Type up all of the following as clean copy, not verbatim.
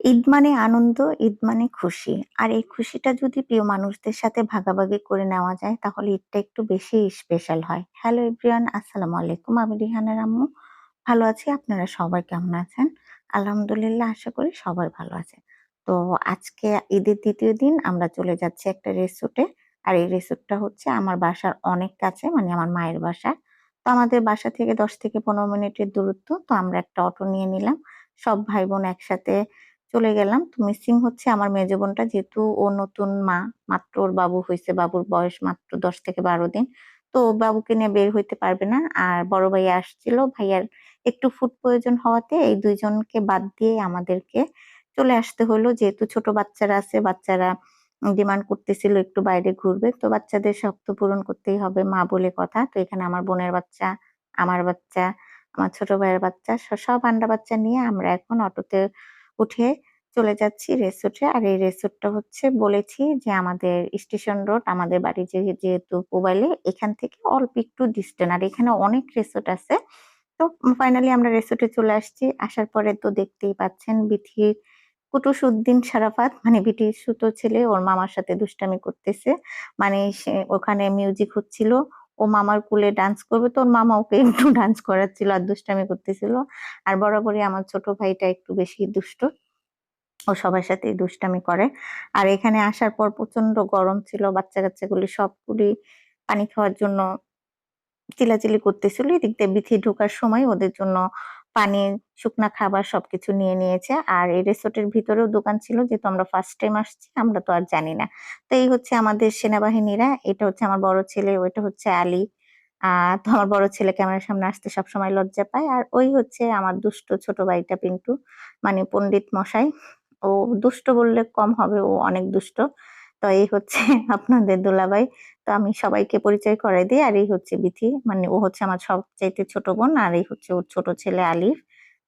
ঈদ মানে আনন্দ, ঈদ মানে খুশি। আর এই খুশিটা যদি প্রিয় মানুষদের সাথে ভাগাভাগি করে নেওয়া যায় তাহলে ঈদটা একটু বেশি স্পেশাল হয়। হ্যালো এভরিওয়ান, আসসালামু আলাইকুম। আমি রিহানের আম্মু। ভালো আছি। আপনারা সবাই কেমন আছেন? আলহামদুলিল্লাহ, আশা করি সবাই ভালো আছে। তো আজকে ঈদের ২য় দিন আমরা চলে যাচ্ছি একটা রিসোর্টে। আর এই রিসোর্টটা হচ্ছে আমার বাসার অনেক কাছে, মানে আমার মায়ের বাসা। তো আমাদের বাসা থেকে ১০ থেকে ১৫ মিনিটের দূরত্ব। তো আমরা একটা অটো নিয়ে নিলাম। সব ভাই-বোন একসাথে চলে গেলাম। তো মিসিং হচ্ছে আমার মেজো বোনটা, যেহেতু ও নতুন মা, মাত্র ওর বাবু হইছে। বাবুর বয়স মাত্র ১০ থেকে ১২ দিন। তো ও বাবুকে নিয়ে বের হইতে পারবে না। আর বড় ভাইয়া আসছিল। ভাইয়ার একটু ফুড প্রয়োজন হওয়াতে এই ২ জনকে বাদ দিয়ে আমাদেরকে চলে আসতে হলো। যেহেতু ছোট বাচ্চারা আছে, বাচ্চারা ডিমান্ড করতেছিল একটু বাইরে ঘুরবে। তো বাচ্চাদের শখ তো পূরণ করতেই হবে, মা বলে কথা। তো এখানে আমার বোনের বাচ্চা, আমার বাচ্চা, আমার ছোট ভাইয়ের বাচ্চা, সব আন্ডা বাচ্চা নিয়ে আমরা এখন অটোতে উঠে চলে যাচ্ছি রিসোর্টে। আর এই রিসোর্টটা হচ্ছে, বলেছি যে আমাদের স্টেশন রোড, আমাদের বাড়ি যেহেতু পুবাইলে, এখান থেকে অল্প একটু ডিসট্যান্স। আর এখানে অনেক রিসোর্ট আছে। তো ফাইনালি আমরা রিসোর্টে চলে আসছি। আসার পরে তো দেখতেই পাচ্ছেন বিথির কুটুসউদ্দিন শারাফাত, মানে বিটির ছোট ছেলে ওর মামার সাথে দুষ্টামি করতেছে। মানে সে ওখানে মিউজিক হচ্ছিল। ও মামার কোলে ডান্স করবে, তো ওর মামা ওকে একটু ডান্স করাচ্ছিল আর দুষ্টামি করতেছিল। আর বরাবরই আমার ছোট ভাইটা একটু বেশি দুষ্ট। ও সবার সাথেই দুষ্টামি করে। আর এখানে আসার পর প্রচন্ড গরম ছিল। বাচ্চা-কাচ্চাগুলি সবগুলি পানি খাওয়ার জন্য চিল্লাচিল্লি করতেছিল। এদিক দিয়ে বিথি ঢোকার সময় ওদের জন্য পানি, শুকনা খাবার সবকিছু নিয়ে নিয়েছে। আর এই রিসোর্টের ভিতরেও দোকান ছিল, যেহেতু আমরা ফার্স্ট টাইম আসছি, আমরা তো আর জানি না। তো এই হচ্ছে আমাদের সেনাবাহিনীরা। এটা হচ্ছে আমার বড় ছেলে, ওইটা হচ্ছে আলী। তো আমার বড় ছেলে ক্যামেরার সামনে আসতে সবসময় লজ্জা পায়। আর ওই হচ্ছে আমার দুষ্ট ছোট ভাইটা পিন্টু, মানে পণ্ডিত মশাই। ও দুষ্ট বললে কম হবে, ও অনেক দুষ্ট। তো এই হচ্ছে আপনাদের দুলাভাই। তো আমি সবাইকে পরিচয় করাই দেই। আর এই হচ্ছে বিথি, মানে ও হচ্ছে আমার সবচাইতে ছোট বোন। আর এই হচ্ছে ওর ছোট ছেলে আলিফ।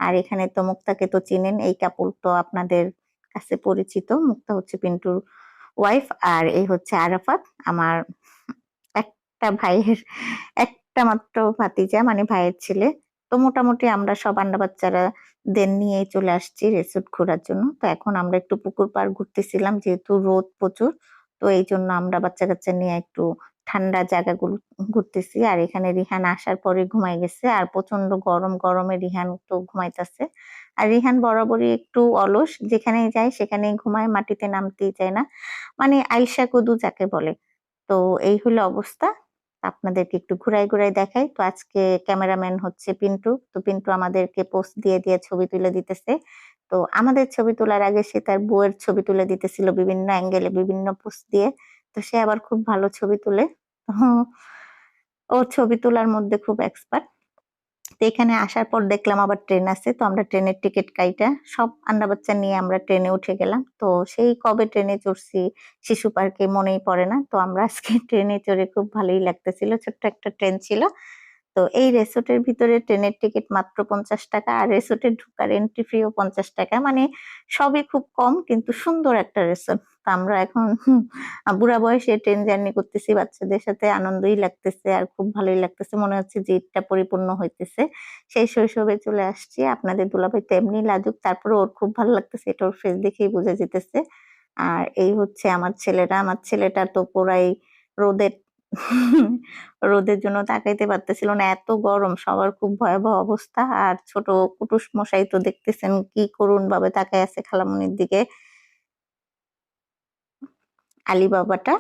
আর এখানে তো মুক্তাকে তো চিনেন, এই কাপল তো আপনাদের কাছে পরিচিত। মুক্তা হচ্ছে পিন্টুর ওয়াইফ। আর এই হচ্ছে আরাফাত, আমার একটা ভাইয়ের একটা মাত্র ভাতিজা, মানে ভাইয়ের ছেলে। তো মোটামুটি আমরা সব আন্ডা বাচ্চারা দের নিয়ে চলে আসছি রিসোর্ট ঘোরার জন্য। তো এখন আমরা একটু পুকুর পাড় ঘুরতেছিলাম, যেহেতু রোদ প্রচুর। তো এইজন্য আমরা বাচ্চা-কাচ্চা নিয়ে একটু ঠান্ডা জায়গাগুলো ঘুরতেছি। আর এখানে রিহান আসার পরে ঘুমায় গেছে। আর প্রচন্ড গরম, গরমে রিহান তো ঘুমাইতেছে। আর রিহান বরাবরই একটু অলস। যেখানেই যায় সেখানেই ঘুমায়, মাটিতে নামতেই চায় না। মানে আইসা কদু যাকে বলে। তো এই হলো অবস্থা। আপনাদেরকে একটু ঘুরায় দেখাই। তো আজকে ক্যামেরাম্যান হচ্ছে পিন্টু। তো পিন্টু আমাদেরকে পোজ দিয়ে ছবি তুলে দিতেছে। তো আমাদের ছবি তোলার আগে সে তার বউয়ের ছবি তুলে দিতেছিল বিভিন্ন অ্যাঙ্গেলে, বিভিন্ন পোজ দিয়ে। তো সে আবার খুব ভালো ছবি তোলে। তো ও ছবি তোলার মধ্যে খুব এক্সপার্ট। তো এখানে আসার পর দেখলাম আবার ট্রেন আছে। তো আমরা ট্রেনের টিকিট কাইটা সব আন্ডা বাচ্চা নিয়ে আমরা ট্রেনে উঠে গেলাম। তো সেই কবে ট্রেনে চড়ছি শিশু পার্কে, মনেই পড়ে না। তো আমরা আজকে ট্রেনে চড়ে খুব ভালোই লাগতেছিল। ছোট্ট একটা ট্রেন ছিল। তো এই রিসোর্টের ভিতরে ট্রেনের টিকিট মাত্র ৳৫০, আর রিসোর্টে ঢুকার এন্ট্রি ফিও ৳৫০। মানে সবই খুব কম, কিন্তু সুন্দর একটা রিসোর্ট। তো আমরা এখন বুড়া বয়সে ট্রেন জার্নি করতেছি, বাচ্চাদের সাথে আনন্দই লাগতেছে আর খুব ভালোই লাগতেছে। মনে হচ্ছে যে ঈদটা পরিপূর্ণ হইতেছে। সেই শৈশবে চলে আসছি। আপনাদের দুলাভাই তো এমনি লাজুক, তারপরেও ওর খুব ভালো লাগতেছে। এটা ওর ফেস দেখেই বোঝা যেতেছে। আর এই হচ্ছে আমার ছেলেটা। আমার ছেলেটা তো পুরাই রোদে রোদের জন্য তাকাইতে পারতেছিল না। এত গরম, সবার খুব ভয়াবহ অবস্থা। আর ছোট কুটুস মশাই তো দেখতেছেন কি করুণ ভাবে তাকায় আছে খালামণির দিকে। আলী বাবাটা।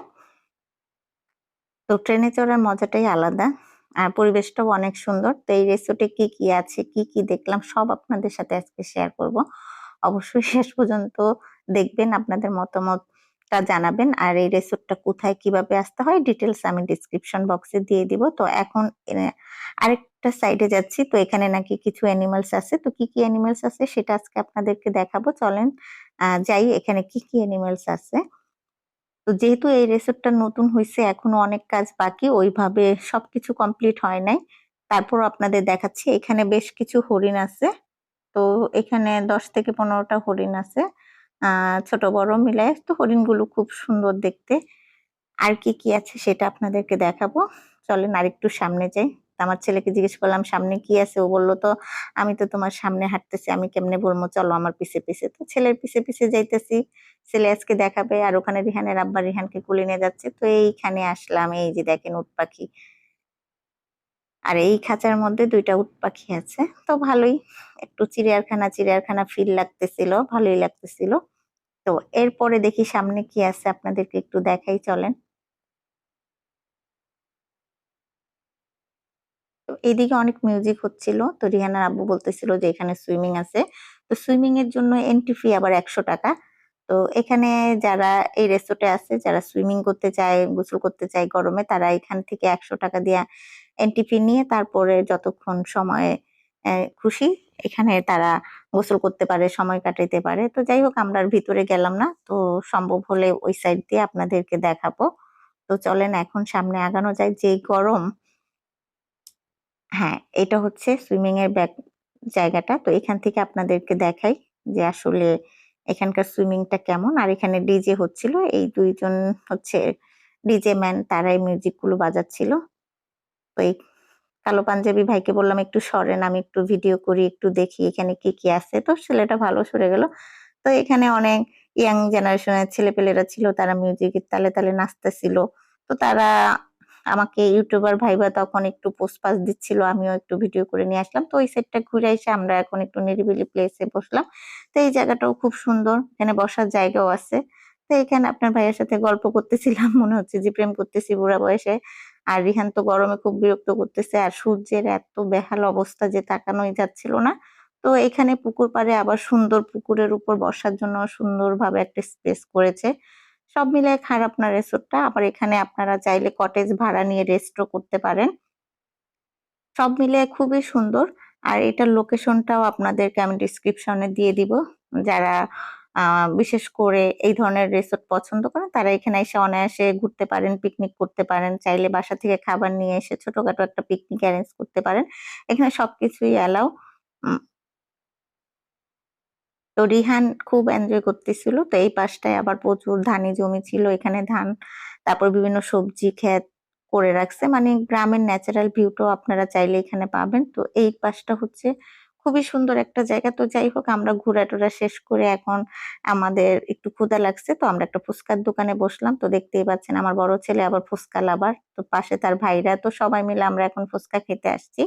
তো ট্রেনে চড়ার মজাটাই আলাদা। আর পরিবেশটাও অনেক সুন্দর। তো এই রিসোর্টে কি আছে, কি দেখলাম সব আপনাদের সাথে আজকে শেয়ার করব। অবশ্যই শেষ পর্যন্ত দেখবেন, আপনাদের মতামতটা জানাবেন। আর এই রিসোর্টটা কোথায় কিভাবে আসতে হয় ডিটেইলস আমি ডেসক্রিপশন বক্সে দিয়ে দিব। তো এখন আরেকটা সাইডে যাচ্ছি। তো এখানে নাকি কিছু অ্যানিমালস আছে। তো কি অ্যানিমালস আছে সেটা আজকে আপনাদেরকে দেখাবো। চলেন যাই এখানে কি অ্যানিমালস আছে। তো যেহেতু এই রিসোর্টটা নতুন হইছে, এখনো অনেক কাজ বাকি, ওইভাবে সবকিছু কমপ্লিট হয় নাই। তারপরও আপনাদের দেখাচ্ছি। এখানে বেশ কিছু হরিণ আছে। তো এখানে ১০ থেকে ১৫ টা হরিণ আছে। আ ছোট বড় মিলায়। তো হরিণগুলো খুব সুন্দর দেখতে। আর কি আছে সেটা আপনাদেরকে দেখাবো। চলেন আরেকটু সামনে যাই। আমার ছেলেকে জিজ্ঞেস করলাম, "সামনে কি আছে?" ও বলল তো, "আমি তো তোমার সামনে হাঁটতেছি, আমি কেমনে বলবো? চলো আমার পিছে, পিছে।" তো ছেলের পিছে, পিছে যাইতেছি। ছেলে আজকে দেখাবে আর ওখানে রিহানের আব্বা রিহানকে কোলে নিয়ে যাচ্ছে। তো এইখানে আসলাম। এই যে দেখেন উট পাখি। আর এই খাঁচার মধ্যে ২ টা উট পাখি আছে। তো ভালোই একটু চিড়িয়াখানা, চিড়িয়াখানা ফিল লাগতেছিল, ভালোই লাগতেছিল। তো এরপরে দেখি সামনে কি আছে আপনাদেরকে একটু দেখাই চলেন। তো এদিকে অনেক মিউজিক হচ্ছিল। তো রিহানার আব্বু বলতেছিল যে এখানে সুইমিং আছে। তো সুইমিং এর জন্য এন্ট্রি ফি আবার ৳১০০। তো এখানে যারা এই রিসোর্ট এ আছে, যারা সুইমিং করতে চায়, গোসল করতে চায় গরমে তারা এখান থেকে ৳১০০ দিয়ে এন্ট্রি ফি নিয়ে তারপরে যতক্ষণ সময় খুশি এখানে তারা গোসল করতে পারে, সময় কাটাইতে পারে। তো যাই হোক আমরা আর ভিতরে গেলাম না। তো সম্ভব হলে ওই সাইড দিয়ে আপনাদেরকে দেখাবো। তো চলেন এখন সামনে আগানো যায়। যেই গরম হ্যাঁ, এটা হচ্ছে সুইমিং এর জায়গাটা। তো এখান থেকে আপনাদেরকে দেখাই যে আসলে এখানকার সুইমিংটা কেমন। আর এখানে ডিজে হচ্ছিল। এই ২ জন হচ্ছে ডিজে ম্যান তারাই মিউজিক গুলো বাজাচ্ছিল। তো এই কালো পাঞ্জাবি ভাইকে বললাম, "একটু সরেন, আমি একটু ভিডিও করি, একটু দেখি এখানে কি, কি আছে।" তো ছেলেটা ভালো সরে গেল। তো এখানে অনেক ইয়াং জেনারেশন এর ছেলেপেলেরা ছিল। তারা মিউজিকের তালে, তালে নাচতেছিল। তো তারা আমাকে ইউটিউবার ভাইবা তখন একটু পোজ-পাজ দিচ্ছিল। আমিও একটু ভিডিও করে নিয়ে আসলাম। তো ওই সাইডটা ঘুরে এসে আমরা এখন একটু নিরিবিলি প্লেসে বসলাম। তো এই জায়গাটাও খুব সুন্দর। এখানে বসার জায়গাও আছে। তো এখানে আপনার ভাইয়ের সাথে গল্প করতেছিলাম। মনে হচ্ছে যে প্রেম করতেছি বুড়া বয়সে। আর রিহান তো গরমে খুব বিরক্ত করতেছে। আর সূর্যের এত বেহাল অবস্থা যে তাকানোই যাচ্ছিল না। তো এখানে পুকুর পাড়ে আবার সুন্দর পুকুরের উপর বসার জন্য সুন্দরভাবে একটা স্পেস করেছে। সব মিলায় খারাপ না রিসোর্টটা। আবার এখানে আপনারা চাইলে কটেজ ভাড়া নিয়ে রেস্টও করতে পারেন। সব মিলিয়ে খুবই সুন্দর। আর এটার লোকেশনটাও আপনাদেরকে আমি ডেসক্রিপশন এ দিয়ে দিব। যারা আ বিশেষ করে এই ধরনের রিসোর্ট পছন্দ করেন তারা এখানে এসে অনায়াসে ঘুরতে পারেন, পিকনিক করতে পারেন। চাইলে বাসা থেকে খাবার নিয়ে এসে ছোটখাটো একটা পিকনিক এরেঞ্জ করতে পারেন। এখানে সবকিছুই অ্যালাও। উম তো রিহান খুব এনজয় করতেছিল। তো এই পাশটায় আবার প্রচুর ধানি জমি ছিল। এখানে ধান, তারপর বিভিন্ন সবজি ক্ষেত করে রাখছে। মানে গ্রামের ন্যাচারাল ভিউটাও আপনারা চাইলে এখানে পাবেন। তো এই পাশটা হচ্ছে খুবই সুন্দর একটা জায়গা। তো যাই হোক আমরা ঘোরাটোরা শেষ করে এখন আমাদের একটু ক্ষুধা লাগছে। তো আমরা একটা ফুচকার দোকানে বসলাম। তো দেখতেই পাচ্ছেন আমার বড় ছেলে আবার ফুচকা লাভার। তো পাশে তার ভাইরা। তো সবাই মিলে আমরা এখন ফুচকা খেতে আসছি।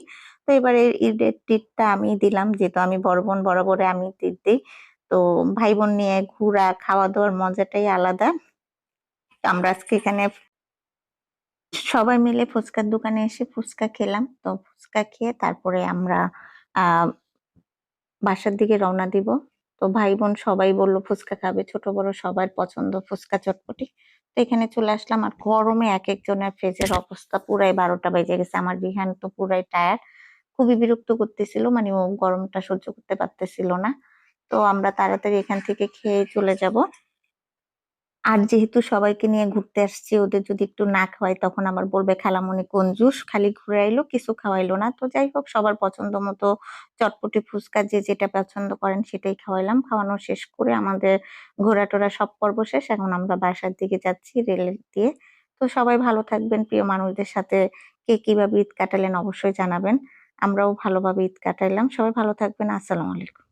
তো এবারে ঈদের ট্রিটটা আমিই দিলাম। যেহেতু আমি বড় বোন বরাবরই আমি ট্রিট দেই। তো ভাই-বোন নিয়ে ঘুরা, খাওয়া-দাওয়ার মজাটাই আলাদা। তো আমরা আজকে এখানে সবাই মিলে ফুচকার দোকানে এসে ফুচকা খেলাম। তো ফুচকা খেয়ে তারপরে আমরা আ বাসার দিকে রওনা দিব। তো ভাই-বোন সবাই বলল ফুচকা খাবে। ছোট বড় সবার পছন্দ ফুচকা চটপটি। তো এখানে চলে আসলাম আর গরমে একেকজনের ফেসের অবস্থা পুরাই ১২টা বেজে গেছে। আমার রিহান তো পুরাই টায়ার্ড। খুবই বিরক্ত করতেছিল। মানে ও গরমটা সহ্য করতে পারতেছিল না। তো আমরা তাড়াতাড়ি এখান থেকে খেয়ে চলে যাব। আর যেহেতু সবাইকে নিয়ে ঘুরতে আসছি, ওদের যদি একটু না খাওয়াই তখন আবার বলবে খালামণি কঞ্জুস, খালি ঘুরাইলো কিছু খাওয়াইলো না। তো যাই হোক সবার পছন্দ মতো চটপটি ফুচকা যে যেটা পছন্দ করেন সেটাই খাওয়াইলাম। খাওয়ানো শেষ করে আমাদের ঘোরাটোরা সব পর্ব শেষ। এখন আমরা বাসার দিকে যাচ্ছি রেল দিয়ে। তো সবাই ভালো থাকবেন। প্রিয় মানুষদের সাথে কে কিভাবে ঈদ কাটালেন অবশ্যই জানাবেন। আমরাও ভালোভাবে ঈদ কাটাইলাম। সবাই ভালো থাকবেন। আসসালামু আলাইকুম।